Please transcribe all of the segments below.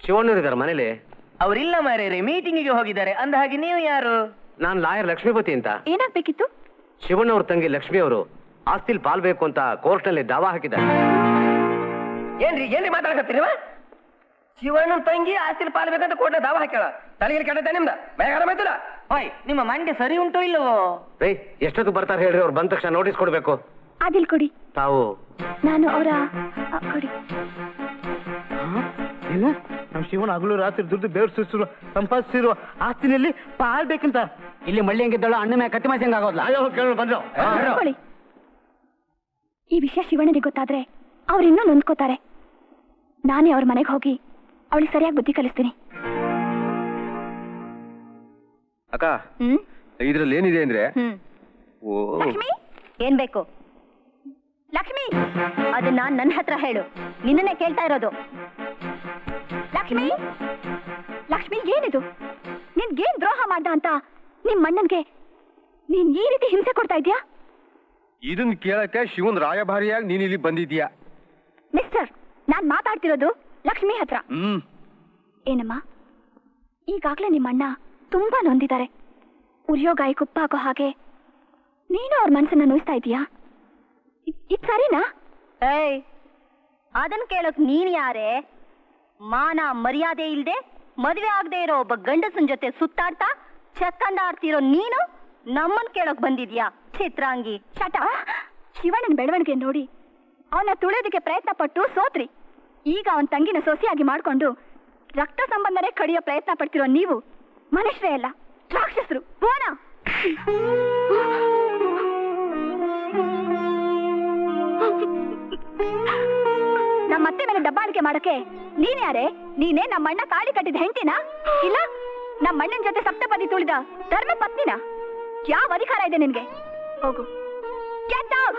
ಶಿವಣ್ಣವ್ರು ಇದಾರೆ ಮನೇಲಿ? ಅವರಿಲ್ಲ ಮಾರೇರೆ, ಮೀಟಿಂಗಿಗೆ ಹೋಗಿದ್ದಾರೆ. ಅಂದ ಹಾಗೆ ನೀವು ಯಾರು? ನಾನು ಲಾಯರ್ ಲಕ್ಷ್ಮೀಪತಿ ಅಂತ. ಏನಾಗ್ಬೇಕಿತ್ತು? ಶಿವಣ್ಣವ್ರ ತಂಗಿ ಲಕ್ಷ್ಮಿ ಅವರು ಆಸ್ತಿಲ್ ಪಾಲ್ ಬೇಕು ಅಂತ ಕೋರ್ಟ್ ನಲ್ಲಿ ದಾವಾ ಹಾಕಿದ್ದಾರೆ. ಏನ್ರಿ ಮಾತಾಡಕತ್ತೀರಿ? ಶಿವಣ್ಣನ ತಂಗಿ ಆಸ್ತಿಲ್ ಪಾಲ್ ಬೇಕಂತ ಕೋರ್ಟ್ ದಾವಾ ಹಾಕ್ಯಾಳ. ತಲೆಗೆ ಕೆಟ್ಟದ ನಿಮ್ದ ಬೇಗ ಹೋಯ್, ನಿಮ್ಮ ಮಂಡೆ ಸರಿ ಉಂಟು ಇಲ್ಲವೋ? ಎಷ್ಟೊತ್ತು ಬರ್ತಾರೆ ಹೇಳ್ರಿ? ಅವ್ರು ಬಂದ ತಕ್ಷಣ ನೋಟಿಸ್ ಕೊಡ್ಬೇಕು. ಅದಿಲ್ ಕೊಡಿ. ತಾವು? ನಾನು ಅವರ ಕೊಡಿ. ನಮ್ ಶಿವನ್ ಹಗಲು ರಾತ್ರಿ ದುಡ್ಡು ಬೇರ್ಸಿರು ಸಂಪಾದಿಸಿರುವ ಆಸ್ತಿನಲ್ಲಿ ಪಾಲ್ಬೇಕಂತ. ಇಲ್ಲಿ ಮಳ್ಳಿ ಹಂಗಿದ್ದಳು ಅಣ್ಣ ಮ್ಯಾಗ ಕತ್ತಿ ಮಾಸಂಗ ಆಗೋದ್ಲ. ಬಂದ್ರು. ಈ ವಿಷಯ ಶಿವಣ್ಣನಿಗೆ ಗೊತ್ತಾದ್ರೆ ಅವ್ರು ಇನ್ನೂ ನೊಂದ್ಕೋತಾರೆ. ನಾನೇ ಅವ್ರ ಮನೆಗೆ ಹೋಗಿ ಅವಳಿಗೆ ಸರಿಯಾಗಿ ಬುದ್ಧಿ ಕಲಿಸ್ತೀನಿ. ಅಕ್ಕ, ಇದ್ರಲ್ಲಿ ಏನಿದೆ ಅಂದ್ರೆ ಲಕ್ಷ್ಮಿ, ಏನ್ ಬೇಕು? ಲಕ್ಷ್ಮಿ, ಅದನ್ನ ನನ್ನ ಹತ್ರ ಹೇಳು. ನಿನ್ನನ್ನೇ ಕೇಳ್ತಾ ಇರೋದು. ಲಕ್ಷ್ಮಿ, ಲಕ್ಷ್ಮಿ, ಏನಿದು? ನಿನ್ಗೇನ್ ದ್ರೋಹ ಮಾಡ್ದ ಅಂತ ನಿಮ್ ಅಣ್ಣನ್ಗೆ ನೀನ್ ಈ ರೀತಿ ಹಿಂಸೆ ಕೊಡ್ತಾ ಇದ್ಯಾ? ಇದನ್ ಕೇಳಕ್ಕೆ ಶಿವನ್ ರಾಯಭಾರಿಯಾಗಿ ನೀನ್ ಇಲ್ಲಿ ಬಂದಿದ್ಯಾ? ಮಿಸ್ಟರ್, ನಾನ್ ಮಾತಾಡ್ತಿರೋದು ಲಕ್ಷ್ಮಿ ಹತ್ರ. ಏನಮ್ಮ, ಈಗಾಗ್ಲೇ ನಿಮ್ಮ ಅಣ್ಣ ತುಂಬಾ ನೊಂದಿದ್ದಾರೆ. ಉರಿಯೋ ಗಾಯಕ್ಕೆ ಉಪ್ಪ ಹಾಕೋ ಹಾಗೆ ನೀನು ಅವ್ರ ಮನ್ಸನ್ನ ನೋಯಿಸ್ತಾ ಇದೀಯಾ? ಇದು ಸರಿನಾ? ಏಯ್, ಅದನ್ ಕೇಳಕ್ ನೀನ್ ಯಾರೇ? ಮಾನ ಮರ್ಯಾದೆ ಇಲ್ದೆ ಮದುವೆ ಆಗದೆ ಇರೋ ಒಬ್ಬ ಗಂಡಸನ್ ಜೊತೆ ಸುತ್ತಾಡ್ತಾ ಚಕ್ಕಂದ ಆಡ್ತಿರೋ ನೀನು ನಮ್ಮನ್ ಕೇಳಕ್ ಬಂದಿದ್ಯಾ? ಚಿತ್ರಾಂಗಿ. ಶಟ. ಶಿವಣ್ಣನ ಬೆಳವಣಿಗೆ ನೋಡಿ ಅವನ ತುಳಿಯೋದಕ್ಕೆ ಪ್ರಯತ್ನ ಪಟ್ಟು ಸೋತ್ರಿ. ಈಗ ಅವನ ತಂಗಿನ ಸೊಸೆಯಾಗಿ ಮಾಡ್ಕೊಂಡು ರಕ್ತ ಸಂಬಂಧನೇ ಕಡಿಯೋ ಪ್ರಯತ್ನ ಪಡ್ತಿರೋ ನೀವು ಮನುಷ್ಯರೇ ಅಲ್ಲ, ರಾಕ್ಷಸರು. ಬೋನಾ, ನಮ್ಮ ಅತ್ತೆ ಮೇಲೆ ದಬ್ಬಾಳಿಕೆ ಮಾಡಕ್ಕೆ ನೀನ್ ಯಾರೇ? ನೀನೇ ನಮ್ಮ ಅಣ್ಣ ತಾಳಿ ಕಟ್ಟಿದ ಹೆಂಡತಿನ? ಇಲ್ಲ ನಮ್ಮ ಅಣ್ಣನ ಜೊತೆ ಸಪ್ತಪದಿ ತುಳಿದ ಧರ್ಮ ಪತ್ನಿನ? ಯಾವ ಅಧಿಕಾರ ಇದೆ ನಿನ್ಗೆ? ಹೋಗು. Get out!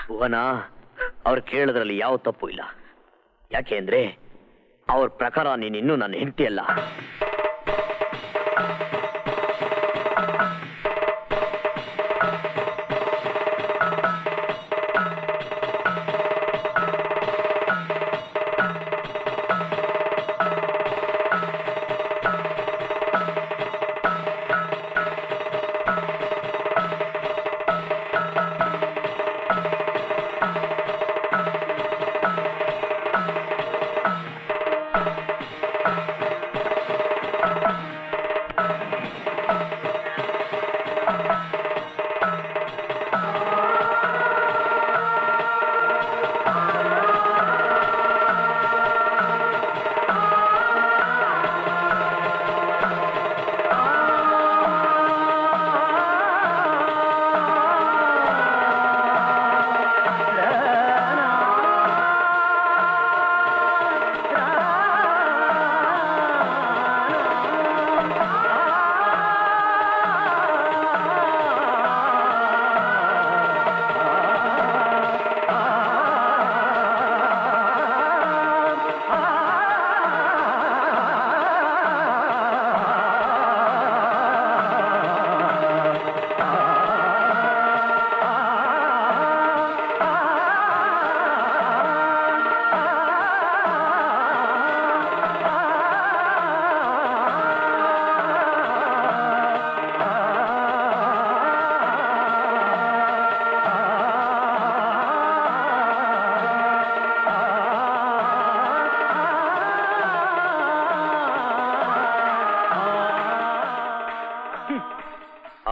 ಭುವನ, ಅವ್ರು ಕೇಳೋದ್ರಲ್ಲಿ ಯಾವ ತಪ್ಪು ಇಲ್ಲ. ಯಾಕೆ ಅಂದ್ರೆ ಅವ್ರ ಪ್ರಕಾರ ನೀನಿನ್ನೂ ನನ್ನ ಹೆಂಡತಿ ಅಲ್ಲ.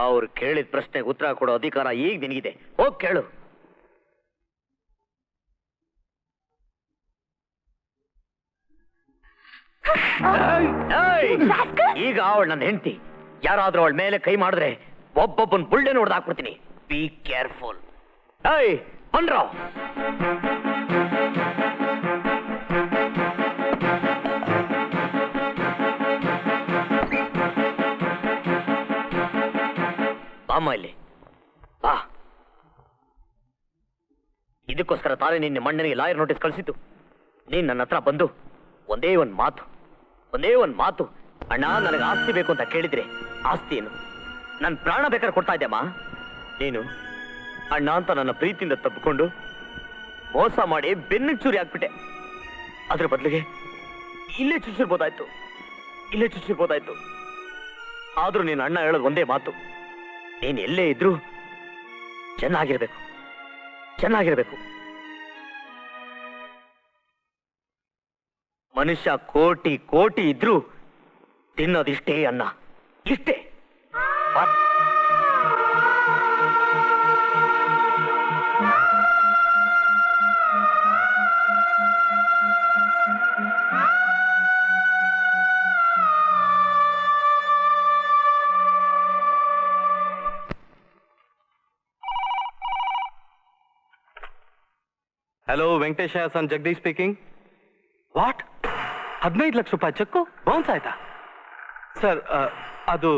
ಅವ್ರು ಕೇಳಿದ ಪ್ರಶ್ನೆಗೆ ಉತ್ತರ ಕೊಡೋ ಅಧಿಕಾರ ಈಗ ನಿನಗಿದೆ. ಹೋಗ್ ಕೇಳು. ಈಗ ಅವಳು ನನ್ನ ಹೆಂಡತಿ. ಯಾರಾದ್ರೂ ಅವಳ ಮೇಲೆ ಕೈ ಮಾಡಿದ್ರೆ ಒಬ್ಬೊಬ್ಬನ್ ಬುಳ್ಳೆ ನೋಡ್ದಾಕ್ಬಿಡ್ತೀನಿ. Be careful. ಏಯ್ ಬನ್ರೋ. ಬಾಮ್ಮ ಇಲ್ಲಿ ಬಾ. ಇದಕ್ಕೋಸ್ಕರ ತಾನೇ ನಿನ್ನ ಮಣ್ಣನಿಗೆ ಲಾಯರ್ ನೋಟಿಸ್ ಕಳಿಸಿದ್ದು. ನೀನ್ ನನ್ನ ಹತ್ರ ಬಂದು ಒಂದೇ ಒಂದು ಮಾತು, ಅಣ್ಣ ನನಗೆ ಆಸ್ತಿ ಬೇಕು ಅಂತ ಕೇಳಿದ್ರೆ ಆಸ್ತಿ ಏನು, ನನ್ನ ಪ್ರಾಣ ಬೇಕಾದ್ರೆ ಕೊಡ್ತಾ ಇದ್ದೆಮ್ಮ. ನೀನು ಅಣ್ಣ ಅಂತ ನನ್ನ ಪ್ರೀತಿಯಿಂದ ತಪ್ಪಿಕೊಂಡು ಮೋಸ ಮಾಡಿ ಬೆನ್ನಿಗೆ ಚೂರಿ ಹಾಕ್ಬಿಟ್ಟೆ. ಅದ್ರ ಬದಲಿಗೆ ಇಲ್ಲೇ ಚುಚ್ಚಿರ್ಬೋದಾಯ್ತು. ಆದ್ರೂ ನೀನು ಅಣ್ಣ ಹೇಳೋದು ಒಂದೇ ಮಾತು, ನೀನು ಎಲ್ಲೇ ಇದ್ರೂ ಚೆನ್ನಾಗಿರ್ಬೇಕು. ಮನುಷ್ಯ ಕೋಟಿ ಇದ್ರೂ ತಿನ್ನೋದಿಷ್ಟೇ ಅನ್ನ, ಇಷ್ಟೇ. Hello Venkatesha son Jagadish speaking. What? 15 lakh ರೂಪಾಯಿ ಚೆಕ್ಕು ಬೌನ್ಸ್ ಆಯ್ತಾ? ಸರ್ ಅದು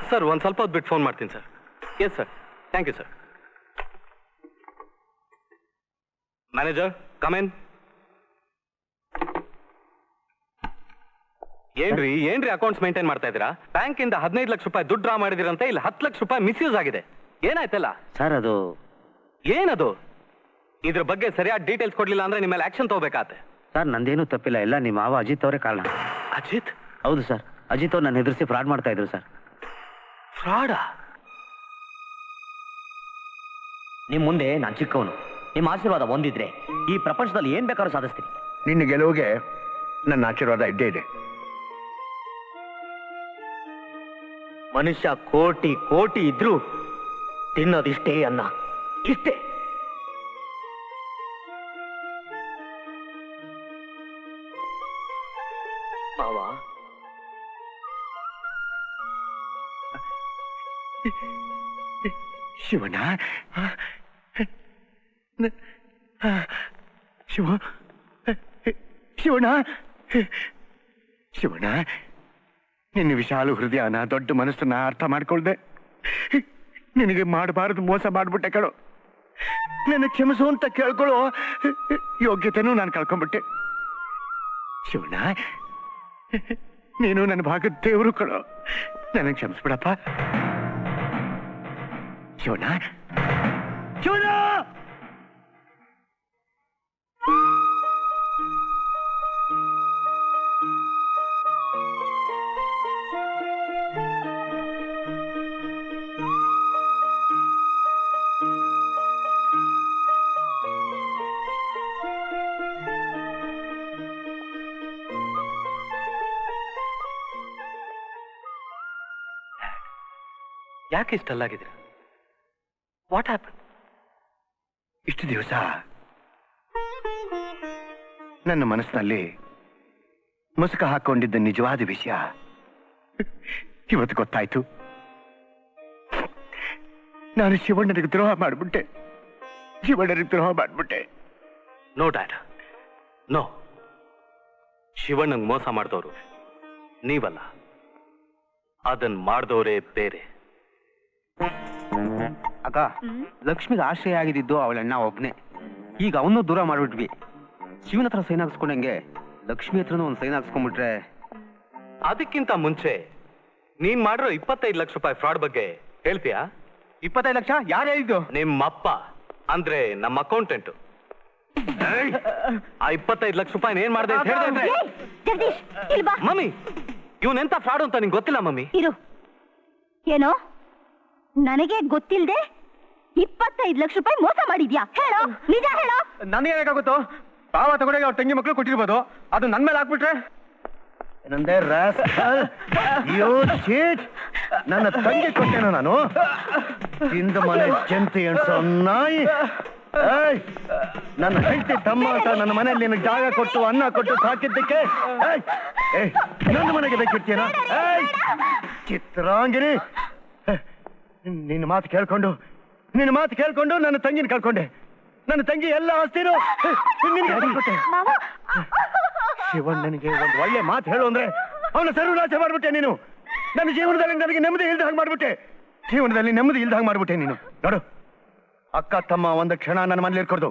ಸರ್ ಒಂದು ಸ್ವಲ್ಪ ಹೊತ್ತು ಬಿಟ್ಟು ಫೋನ್ ಮಾಡ್ತೀನಿ sir. Yes sir, thank you sir. Manager come in. ಏನ್ರಿ ಅಕೌಂಟ್ಸ್ ಮೇಂಟೈನ್ ಮಾಡ್ತಾ ಇದ್ದೀರಾ? ಬ್ಯಾಂಕಿಂದ 15 ಲಕ್ಷ ರೂಪಾಯಿ ದುಡ್ಡು ಡ್ರಾ ಮಾಡಿದಿರಂತೆ, ಇಲ್ಲಿ 10 ಲಕ್ಷ ರೂಪಾಯಿ ಮಿಸ್ಯೂಸ್ ಆಗಿದೆ. ಏನಾಯ್ತಲ್ಲ ಸರ್? ಅದು ಏನದು? ಇದ್ರ ಬಗ್ಗೆ ಸರಿಯಾದ ಡೀಟೇಲ್ಸ್ ಕೊಡ್ಲಿಲ್ಲ ಅಂದ್ರೆ ನಿಮ್ಮ ಮೇಲೆ ಆಕ್ಷನ್ ತಗೋಬೇಕಾಗತ್ತೆ. ಸರ್ ನಂದೇನು ತಪ್ಪಿಲ್ಲ, ಎಲ್ಲ ನಿಮ್ಮ ಮಾವ ಅಜಿತ್ ಅವರೇ ಕಾರಣ. ಅಜಿತ್? ಹೌದು ಸರ್, ಅಜಿತ್ ಅವ್ರು ನನ್ನ ಎದುರಿಸಿ ಫ್ರಾಡ್ ಮಾಡ್ತಾ ಇದ್ರು ಸರ್. ಫ್ರಾಡಾ? ನಿಮ್ ಮುಂದೆ ನಾನು ಚಿಕ್ಕವನು, ನಿಮ್ಮ ಆಶೀರ್ವಾದ ಹೊಂದಿದ್ರೆ ಈ ಪ್ರಪಂಚದಲ್ಲಿ ಏನ್ ಬೇಕಾದ್ರೂ ಸಾಧಿಸ್ತೀನಿ. ನಿನ್ನ ಗೆಲುವಿಗೆ ನನ್ನ ಆಶೀರ್ವಾದ ಇದ್ದೇ ಇದೆ. ಮನುಷ್ಯ ಕೋಟಿ ಇದ್ರೂ ತಿನ್ನೋದಿಷ್ಟೇ ಅನ್ನ, ಇಷ್ಟೇ. ಮಾವ, ಶಿವಣ್ಣ, ಶಿವಣ್ಣ, ನಿನ್ನ ವಿಶಾಲ ಹೃದಯನ, ದೊಡ್ಡ ಮನಸ್ಸನ್ನ ಅರ್ಥ ಮಾಡ್ಕೊಳ್ದೆ ನಿನಗೆ ಮಾಡಬಾರದು ಮೋಸ ಮಾಡ್ಬಿಟ್ಟೆ ಕಣೋ. ನನ್ನ ಕ್ಷಮಿಸು ಅಂತ ಕೇಳ್ಕೊಳ್ಳೋ ಯೋಗ್ಯತೆನೂ ನಾನು ಕಳ್ಕೊಂಡ್ಬಿಟ್ಟೆ. ಶಿವಣ್ಣ, ನೀನು ನನ್ನ ಭಾಗದ ದೇವರು ಕಣೋ, ನನಗೆ ಕ್ಷಮಿಸ್ಬಿಡಪ್ಪ. ಶಿವಣ್ಣ, ಯಾಕೆ ಇಷ್ಟಲ್ಲಾಗಿದ್ದೀರಾ? What happen? ಇಷ್ಟು ದಿವಸ ನನ್ನ ಮನಸ್ಸಿನಲ್ಲಿ ಮುಸುಕ ಹಾಕೊಂಡಿದ್ದ ನಿಜವಾದ ವಿಷಯ ಇವತ್ತು ಗೊತ್ತಾಯ್ತು. ನಾನು ಶಿವಣ್ಣನಿಗೆ ದ್ರೋಹ ಮಾಡ್ಬಿಟ್ಟೆ. No dad, no. ಶಿವಣ್ಣಂಗೆ ಮೋಸ ಮಾಡಿದವರು ನೀವಲ್ಲ, ಅದನ್ನ ಮಾಡಿದವರೇ ಬೇರೆ. ಅಕ್ಕ, ಲಕ್ಷ್ಮಿಗೆ ಆಶ್ರಯ ಆಗಿದ್ದು ಅವಳಣ್ಣ ಒಬ್ನೇ. ಈಗ ಅವನು ದೂರ ಮಾಡ್ಬಿಟ್ವಿ. ಶಿವನ ಹತ್ರ ಸೈನ್ ಹಾಕ್ಸ್ಕೊಂಡಂಗೆ ಲಕ್ಷ್ಮಿ ಹತ್ರನೂ ಒಂದು ಸೈನ್ ಹಾಕ್ಸ್ಕೊಂಡ್ಬಿಟ್ರೆ. ಅದಕ್ಕಿಂತ ಮುಂಚೆ ನೀನ್ ಮಾಡಿರೋ 25 ಲಕ್ಷ ರೂಪಾಯಿ ಫ್ರಾಡ್ ಬಗ್ಗೆ ಹೇಳ್ತೀಯಾ? 25 ಲಕ್ಷ ಯಾರು ಹೇಳಿದ್ದು? ನಿಮ್ಮಪ್ಪ, ಅಂದ್ರೆ ನಮ್ಮ ಅಕೌಂಟೆಂಟ್. ಆ 25 ಲಕ್ಷ ರೂಪಾಯಿ ಏನ್ ಮಾಡಿದೆ ಅಂತ ಹೇಳಿದ್ರೆ? ಜಗದೀಶ್, ಇಲ್ಲಿ ಬಾ. ಮಮ್ಮಿ, ಇವನೆಂತ ಫ್ರಾಡ್ ಅಂತ ನಿಂಗೆ ಗೊತ್ತಿಲ್ಲ ಮಮ್ಮಿ? ಇರು. ಏನೋ ನನಗೆ ಗೊತ್ತಿಲ್ಲದೆ 25 ಲಕ್ಷ ರೂಪಾಯಿ ಮೋಸ ಮಾಡಿದ್ಯಾ? ಹೇಳೋ, ನಿಜ ಹೇಳೋ. ನನಗೆ ಹೇಗಾಗುತ್ತೋ? ಪಾವ ತಗೊಂಡಾಗ ಅವ್ರ ತಂಗಿ ಮಕ್ಕಳು ಕೊಟ್ಟಿರ್ಬೋದು, ಅದು ನನ್ ಮೇಲೆ ಹಾಕ್ಬಿಟ್ರೆ? ಏನಂದೆ ರಾಸ್ಕಲ್? ಯೋ ಚೀಟ್! ನನ್ನ ತಂಗಿ ಕೊಟ್ಟೇನೋ ನಾನು? ತಿಂದ ಮನೆ ಜಂತಿ ಎಣ್ಸೋ ನಾಯಿ! ಏಯ್, ನನ್ನ ಹೆಂಡತಿ ತಮ್ಮ ಅಂತ ನನ್ನ ಮನೆಯಲ್ಲಿ ನಿನಗೆ ಜಾಗ ಕೊಟ್ಟು ಅನ್ನ ಕೊಟ್ಟು ಸಾಕಿದ್ದಕ್ಕೆ ನನ್ನ ಮನೆಗೆ ಬೇಕಿರ್ತೀನ? ಏಯ್ ಚಿತ್ರಾಂಗಿನಿ, ನಿನ್ನ ಮಾತು ಕೇಳ್ಕೊಂಡು ನನ್ನ ತಂಗಿನ ಕಳ್ಕೊಂಡೆ. ನನ್ನ ತಂಗಿ ಎಲ್ಲ ಆಸ್ತಿನೂ ಕೊಟ್ಟೆ. ಶಿವಣ್ಣನಿಗೆ ಒಂದು ಒಳ್ಳೆ ಮಾತು ಹೇಳು ಅಂದ್ರೆ ಅವನ ಸರ್ವನಾಶ ಮಾಡ್ಬಿಟ್ಟೆ ನೀನು. ನನ್ನ ಜೀವನದಲ್ಲಿ ನನಗೆ ನೆಮ್ಮದಿ ಇಲ್ದ ಹಾಗೆ ಮಾಡ್ಬಿಟ್ಟೆ. ನೀನು ನೋಡು, ಅಕ್ಕ ತಮ್ಮ ಒಂದು ಕ್ಷಣ ನನ್ನ ಮನೇಲಿ ಇರ್ಕೊಡ್ದು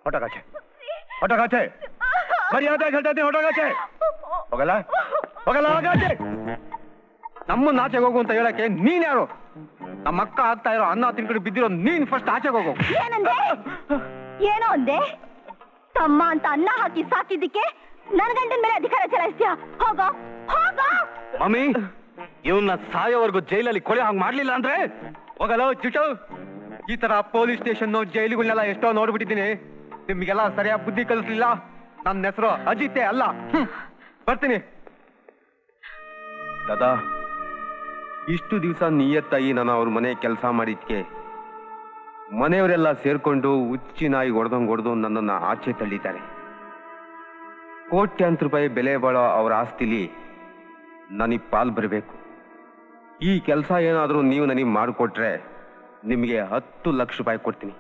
ಹೊಟ್ಟಗಾಚೆ ಮರ್ಯಾದೆ ಹೇಳ್ತಾ ಹೊಟ್ಟಗಾಚೆ ಹೋಗಲ್ಲ ಹೋಗಲ್ಲ ಆಗಾಚೆ. ನಮ್ಮನ್ನ ಆಚೆಗೆ ಹೋಗು ಅಂತ ಹೇಳಕ್ಕೆ ನೀನ್ ಯಾರು? ನಮ್ಮ ಅಕ್ಕ ಆಗ್ತಾ ಇರೋ ಅನ್ನ ತಿನ್ಕೊಂಡು ಬಿದ್ದಿರೋ ನೀನ್ ಫಸ್ಟ್ ಆಚೆಗೆ ಹೋಗು. ಏನಂದೆ? ಏನೋ ಅಂದೆ? ತಮ್ಮ ಅಂತ ಅನ್ನ ಹಾಕಿ ಸಾಕಿದ್ದಕ್ಕೆ ನನ್ನ ಗಂಡನ ಮೇಲೆ ಅಧಿಕಾರ ಚಲಾಯಿಸ್ತೀಯ? ಹೋಗೋ ಹೋಗೋ. ಮಮ್ಮಿ, ಇವನ್ನ ಸಾಯೋವರೆಗೂ ಜೈಲಲ್ಲಿ ಕೊಲೆ ಹಾಗೆ ಮಾಡ್ಲಿಲ್ಲ ಅಂದ್ರೆ ಹೋಗಲ್ಲ ಚಿಟ್ಟು. ಈ ತರ ಪೊಲೀಸ್ ಸ್ಟೇಷನ್ ಜೈಲುಗಳನ್ನೆಲ್ಲ ಎಷ್ಟೋ ನೋಡ್ಬಿಟ್ಟಿದ್ದೀನಿ. ನಿಮ್ಗೆಲ್ಲ ಸರಿಯಾಗಿ ಬುದ್ಧಿ ಕಲಿಸ್ಲಿಲ್ಲ. ನನ್ನ ಹೆಸರು ಅಜಿತೆ ಅಲ್ಲ. ಬರ್ತೀನಿ. ದಾದಾ, ಇಷ್ಟು ದಿವಸ ನಿಯತ್ತಾಗಿ ನಾನು ಅವ್ರ ಮನೆ ಕೆಲಸ ಮಾಡಿದ್ಕೆ ಮನೆಯವರೆಲ್ಲ ಸೇರ್ಕೊಂಡು ಹುಚ್ಚಿ ನಾಯಿ ಹೊಡೆದು ನನ್ನನ್ನು ಆಚೆ ತಳ್ಳಿದ್ದಾರೆ. ಕೋಟ್ಯಾಂತರ ರೂಪಾಯಿ ಬೆಲೆ ಬಾಳೋ ಅವ್ರ ಆಸ್ತಿಲಿ ನನಗೆ ಪಾಲ್ ಬರಬೇಕು. ಈ ಕೆಲಸ ಏನಾದರೂ ನೀವು ನನಗೆ ಮಾಡಿಕೊಟ್ರೆ ನಿಮಗೆ 10 ಲಕ್ಷ ರೂಪಾಯಿ ಕೊಡ್ತೀನಿ.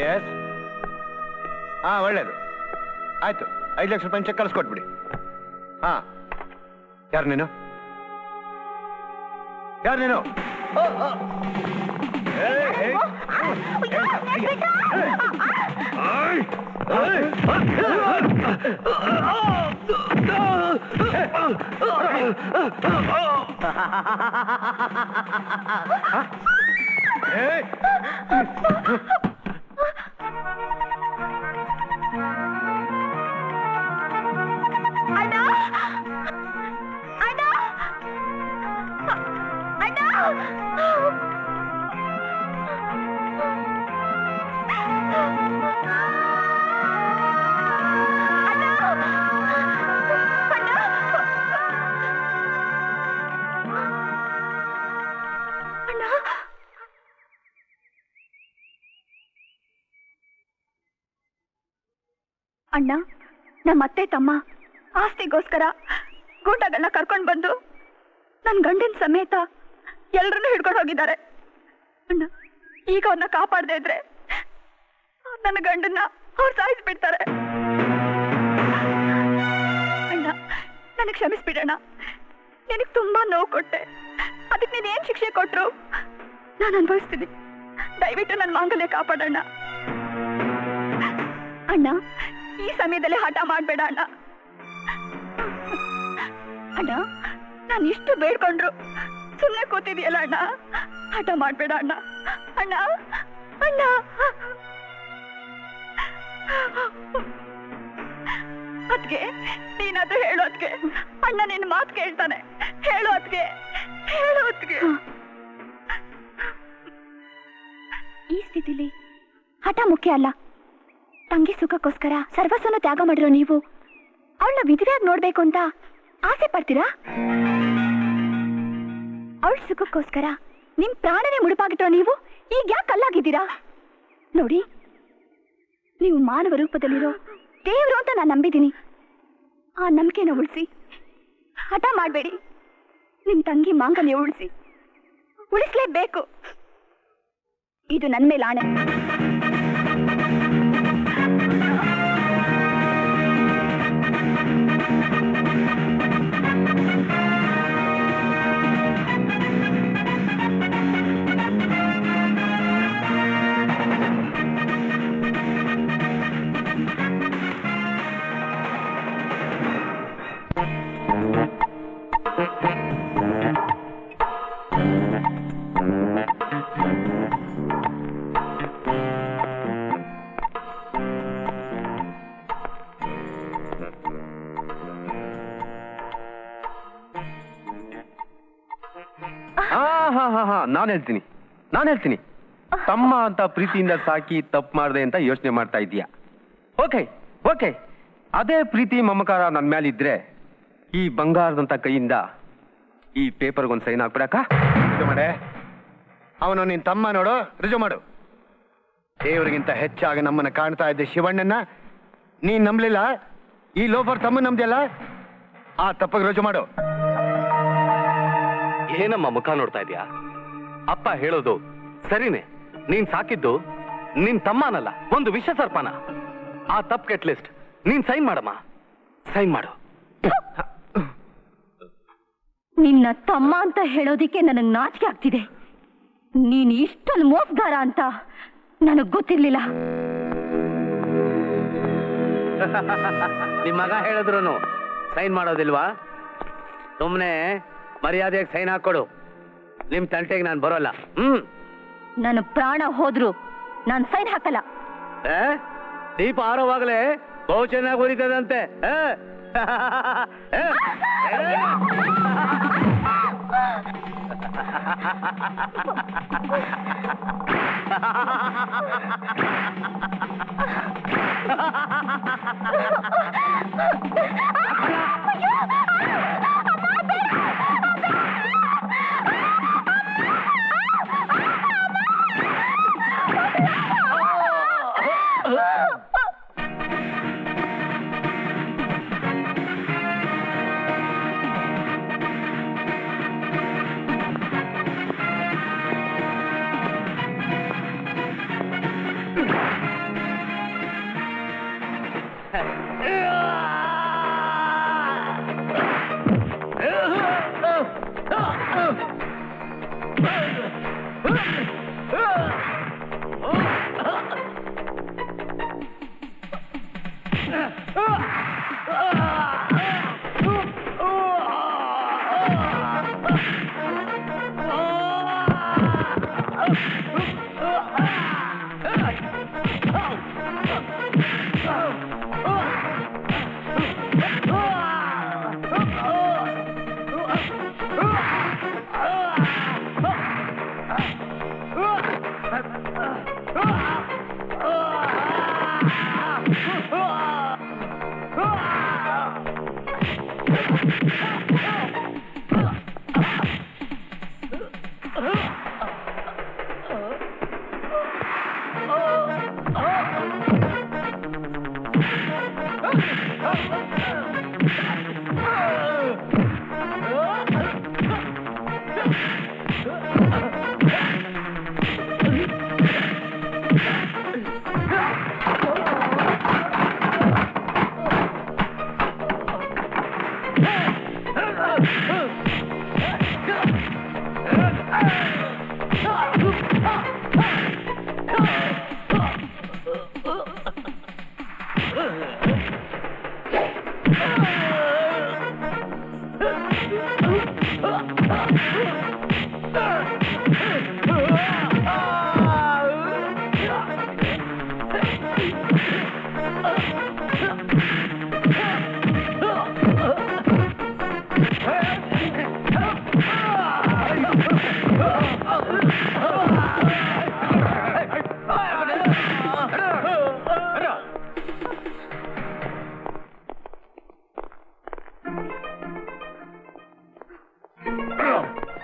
ಎಸ್, ಹಾ ಒಳ್ಳೇದು, ಆಯ್ತು. 5 ಲಕ್ಷ ರೂಪಾಯಿ ಚೆಕ್ ಕಳಿಸ್ಕೊಟ್ಬಿಡಿ. ಹಾ, ಯಾರು ನೀನು? ಅಣ್ಣ, ನಮ್ಮತ್ತೆ ತಮ್ಮ ಆಸ್ತಿಗೋಸ್ಕರ ಗೂಟಗಳನ್ನ ಕರ್ಕೊಂಡು ಬಂದು ನನ್ನ ಗಂಡನ ಸಮೇತ ಎಲ್ಲರನ್ನೂ ಹಿಡ್ಕೊಂಡು ಹೋಗಿದ್ದಾರೆ. ಅಣ್ಣ, ಈಗ ಅವ್ರನ್ನ ಕಾಪಾಡದೆ ಇದ್ರೆ ನನ್ನ ಗಂಡನ್ನ ಅವ್ರು ಸಾಯಿಸ್ಬಿಡ್ತಾರೆ. ಅಣ್ಣ, ನನಗೆ ಕ್ಷಮಿಸ್ಬಿಡಣ್ಣ. ನಿನಗೆ ತುಂಬಾ ನೋವು ಕೊಟ್ಟೆ. ಅದಕ್ಕೆ ನೀನು ಏನ್ ಶಿಕ್ಷೆ ಕೊಟ್ರು ನಾನು ಅನುಭವಿಸ್ತೀನಿ. ದಯವಿಟ್ಟು ನನ್ನ ಮಾಂಗಲ್ಯ ಕಾಪಾಡಣ್ಣ. ಅಣ್ಣ, ಈ ಸಮಯದಲ್ಲಿ ಹಠ ಮಾಡ್ಬೇಡ ಅಣ್ಣ. ಅಣ್ಣ, ನಾನು ಇಷ್ಟು ಬೇಡ್ಕೊಂಡ್ರು ಸುಮ್ಮನೆ ಕೂತಿದೆಯಲ್ಲ ಅಣ್ಣ. ಹಠ ಮಾಡ್ಬೇಡ ಅಣ್ಣ. ಅಣ್ಣ ಅಣ್ಣ ಅದ್ಗೆ ನೀನಾದ್ರೂ ಹೇಳೋದ್ಗೆ. ಅಣ್ಣ ನಿನ್ನ ಮಾತು ಕೇಳ್ತಾನೆ. ಹೇಳೋದ್ಗೆ. ಈ ಸ್ಥಿತಿಲಿ ಹಠ ಮುಖ್ಯ ಅಲ್ಲ. ತಂಗಿ ಸುಖಕ್ಕೋಸ್ಕರ ಸರ್ವಸ್ವನು ತ್ಯಾಗ ಮಾಡಿರೋ ನೀವು ಅವಳನ್ನ ವಿಧವೆಯಾಗಿ ನೋಡ್ಬೇಕು ಅಂತ ಆಸೆ ಪಡ್ತೀರಾ? ಅವಳ ಸುಖಕ್ಕೋಸ್ಕರ ನಿಮ್ ಪ್ರಾಣನೇ ಮುಡುಪಾಗಿಟ್ರೋ ನೀವು ಈಗ ಯಾಕೆ ಕಲ್ಲಾಗಿದ್ದೀರಾ? ನೋಡಿ, ನೀವು ಮಾನವ ರೂಪದಲ್ಲಿರೋ ದೇವರು ಅಂತ ನಾನು ನಂಬಿದ್ದೀನಿ. ಆ ನಂಬಿಕೆನ ಉಳಿಸಿ. ಹಠ ಮಾಡಬೇಡಿ. ನಿಮ್ ತಂಗಿ ಮಾಂಗಲ್ಯ ಉಳಿಸ್ಲೇಬೇಕು. ಇದು ನನ್ನ ಮೇಲೆ ಆಣೆ. ನಾನು ಹೇಳ್ತೀನಿ. ತಮ್ಮ ಅಂತ ಪ್ರೀತಿಯಿಂದ ಸಾಕಿ ತಪ್ಪು ಮಾಡಿದೆ ಅಂತ ಯೋಚನೆ ಮಾಡ್ತಾ ಇದೀಯಾ? ಓಕೆ, ಅದೇ ಪ್ರೀತಿ ಮಮಕಾರ ನನ್ನ ಮೇಲಿದ್ರೆ ಈ ಬಂಗಾರದಂತ ಕೈಯಿಂದ ಈ ಪೇಪರ್ಗೊಂದು ಸೈನ್ ಹಾಕ್ಬಿಡಕ್ಕ. ಮಾಡೆ, ಅವನು ನಿನ್ ತಮ್ಮ ನೋಡು, ರುಜು ಮಾಡು. ದೇವರಿಗಿಂತ ಹೆಚ್ಚಾಗಿ ನಮ್ಮನ್ನ ಕಾಣ್ತಾ ಇದ್ದೆ ಶಿವಣ್ಣನ ನೀನ್ ನಂಬಲಿಲ್ಲ. ಈ ಲೋಫರ್ ತಮ್ಮ ನಮ್ದೆಲ್ಲ. ಆ ತಪ್ಪಗೆ ರುಜು ಮಾಡು. ಏನಮ್ಮ ಮುಖ ನೋಡ್ತಾ ಇದೀಯಾ? ಅಪ್ಪ ಹೇಳೋದು ಸರಿನೇ. ನೀನ್ ಸಾಕಿದ್ದು ನಿನ್ ತಮ್ಮನಲ್ಲ, ಒಂದು ವಿಷ ಸರ್ಪನ. ಆ ತಪ್ಪು ಕೆಟ್ಟ ಲಿಸ್ಟ್ ನೀನ್ ಸೈನ್ ಮಾಡಮ್ಮ, ಸೈನ್ ಮಾಡು. ನಿನ್ನ ತಮ್ಮ ಅಂತ ಹೇಳೋದಿಕ್ಕೆ ನನಗೆ ನಾಚಿಕೆ ಆಗ್ತಿದೆ. ನೀನು ಇಷ್ಟೊಂದು ಮೋಸಗಾರ ಅಂತ ನನಗ್ ಗೊತ್ತಿರ್ಲಿಲ್ಲ. ನಿಮ್ ಮಗ ಹೇಳಿದ್ರು ಸೈನ್ ಮಾಡೋದಿಲ್ವಾ? ಸುಮ್ನೆ ಮರ್ಯಾದೆಗೆ ಸೈನ್ ಹಾಕೊಡು. ನಿಮ್ ತಂಟೆಗೆ ನಾನು ಬರೋಲ್ಲ. ನನ್ನ ಪ್ರಾಣ ಹೋದ್ರು ನಾನು ಸೈನ್ ಹಾಕಲ್ಲ. ದೀಪ ಆರೋವಾಗಲೇ ಬಹು ಚೆನ್ನಾಗಿ ಉರಿತದಂತೆ.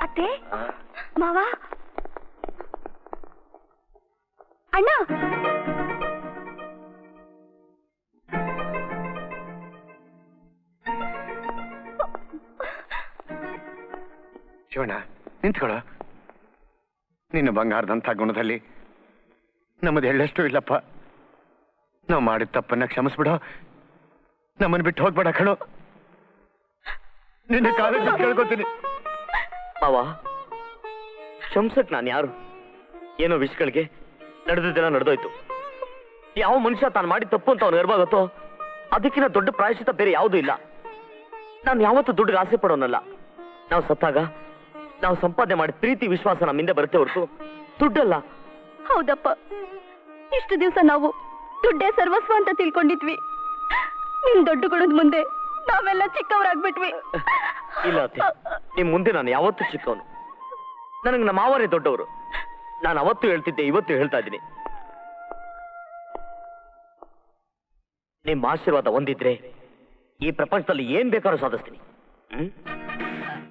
ಅತ್ತೆ, ಮಾವ, ಅಣ್ಣ. ಶಿವಣ್ಣ, ನಿಂತ್ಕೊಳ್ಳೋ. ನಿನ್ನ ಬಂಗಾರದಂಥ ಗುಣದಲ್ಲಿ ನಮ್ಮದು ಎಳ್ಳಷ್ಟು ಇಲ್ಲಪ್ಪ. ನಾವು ಮಾಡಿದ ತಪ್ಪನ್ನ ಕ್ಷಮಿಸ್ಬಿಡೋ. ನಮ್ಮನ್ನು ಬಿಟ್ಟು ಹೋಗ್ಬೇಡ ಕಣೋ. ನಿನ್ನ ಕಾಲೇಜ್ ಕೇಳ್ಕೊತೀನಿ. ಮಾವ, ಕ್ಷಮಿಸಕ್ ನಾನು ಯಾರು? ಏನೋ ವಿಷಯಗಳಿಗೆ ನಡೆದಿದ್ದೆಲ್ಲ ನಡೆದೋಯ್ತು. ಯಾವ ಮನುಷ್ಯ ತಾನು ಮಾಡಿದ ತಪ್ಪು ಅಂತ ಅವನು ಇರ್ಬಾಗತ್ತೋ ಅದಕ್ಕಿಂತ ದೊಡ್ಡ ಪ್ರಾಯಶ್ಚಿತ ಬೇರೆ ಯಾವುದೂ ಇಲ್ಲ. ನಾನು ಯಾವತ್ತೂ ದುಡ್ಡಿಗೆ ಆಸೆ ಪಡೋನಲ್ಲ. ನಾವು ಸತ್ತಾಗ ನಾವು ಸಂಪಾದನೆ ಮಾಡಿದ ಪ್ರೀತಿ ವಿಶ್ವಾಸ ನಮ್ಮಿಂದ ಬರುತ್ತೆ ಹೊರತು ದುಡ್ಡಲ್ಲ. ಹೌದಪ್ಪ, ಇಷ್ಟು ದಿವಸ ನಾವು ದುಡ್ಡೇ ಸರ್ವಸ್ವ ಅಂತ ತಿಳ್ಕೊಂಡಿದ್ವಿ. ನಿಮ್ ದೊಡ್ಡ ಗುಣದ ಮುಂದೆ ನಾವೆಲ್ಲ ಚಿಕ್ಕವರಾಗ್ಬಿಟ್ವಿ. ಇಲ್ಲ ಅತ್ತೆ, ನಿಮ್ ಮುಂದೆ ನಾನು ಯಾವತ್ತೂ ಚಿಕ್ಕವನು. ನನಗೆ ನಮ್ಮ ಮಾವರೇ ದೊಡ್ಡವರು. ನಾನು ಅವತ್ತು ಹೇಳ್ತಿದ್ದೆ, ಇವತ್ತು ಹೇಳ್ತಾ ಇದ್ದೀನಿ. ನಿಮ್ಮ ಆಶೀರ್ವಾದ ಹೊಂದಿದ್ರೆ ಈ ಪ್ರಪಂಚದಲ್ಲಿ ಏನ್ ಬೇಕಾದ್ರೂ ಸಾಧಿಸ್ತೀನಿ.